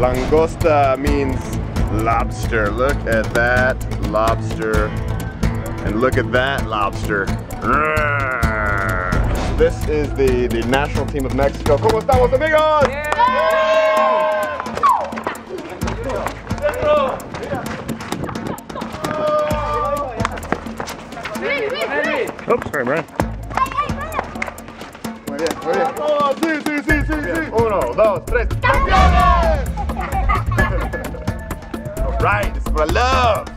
Langosta means lobster. Look at that lobster. And look at that lobster. This is the national team of Mexico. ¿Cómo estamos, amigos? Yeah. Oops, sorry, Brian. Muy bien, muy bien. Oh, sí, sí, sí, sí, sí. Uno, dos, tres. ¡Campeones! All right, this is what I love.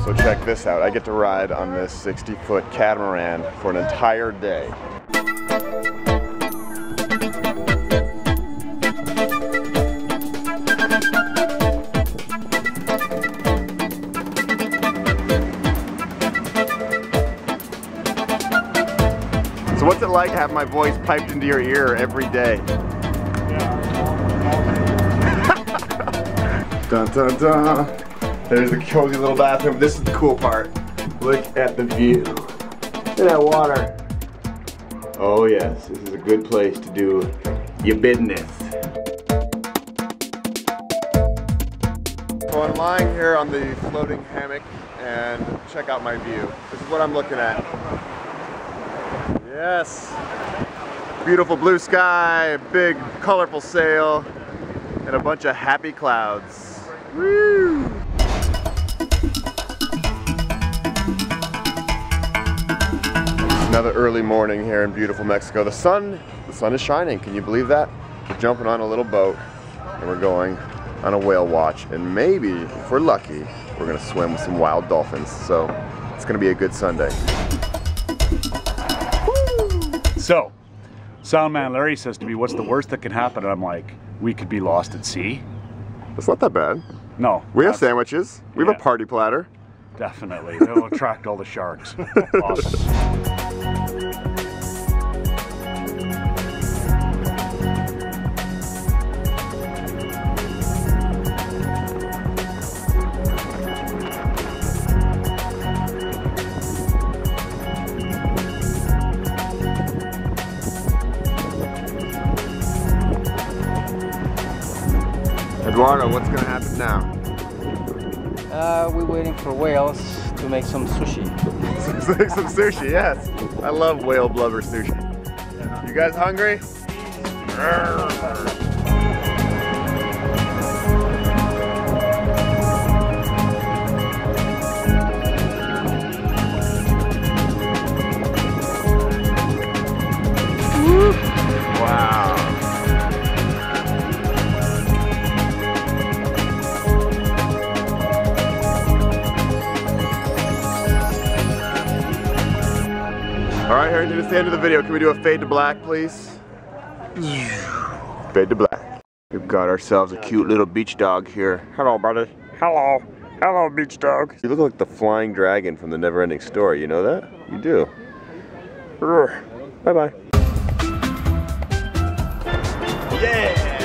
So check this out. I get to ride on this 60-foot catamaran for an entire day. So what's it like having my voice piped into your ear every day? Dun dun dun. There's the cozy little bathroom. This is the cool part. Look at the view. Look at that water. Oh yes, this is a good place to do your business. So I'm lying here on the floating hammock and check out my view. This is what I'm looking at. Yes. Beautiful blue sky, big colorful sail, and a bunch of happy clouds. Woo! Another early morning here in beautiful Mexico. The sun is shining. Can you believe that? We're jumping on a little boat and we're going on a whale watch. And maybe, if we're lucky, we're gonna swim with some wild dolphins. So it's gonna be a good Sunday. So, Soundman Larry says to me, what's the worst that can happen? And I'm like, we could be lost at sea. It's not that bad. No. We have sandwiches. We have a party platter. Definitely. It'll attract all the sharks. Awesome. Eduardo, what's going to happen now? We're waiting for whales to make some sushi. Make some sushi, yes. I love whale blubber sushi. You guys hungry? Wow. All right, Harrington, it's the end of the video. Can we do a fade to black, please? Fade to black. We've got ourselves a cute little beach dog here. Hello, buddy. Hello. Hello, beach dog. You look like the flying dragon from the Never-Ending Story. You know that? You do. Bye-bye. Yeah!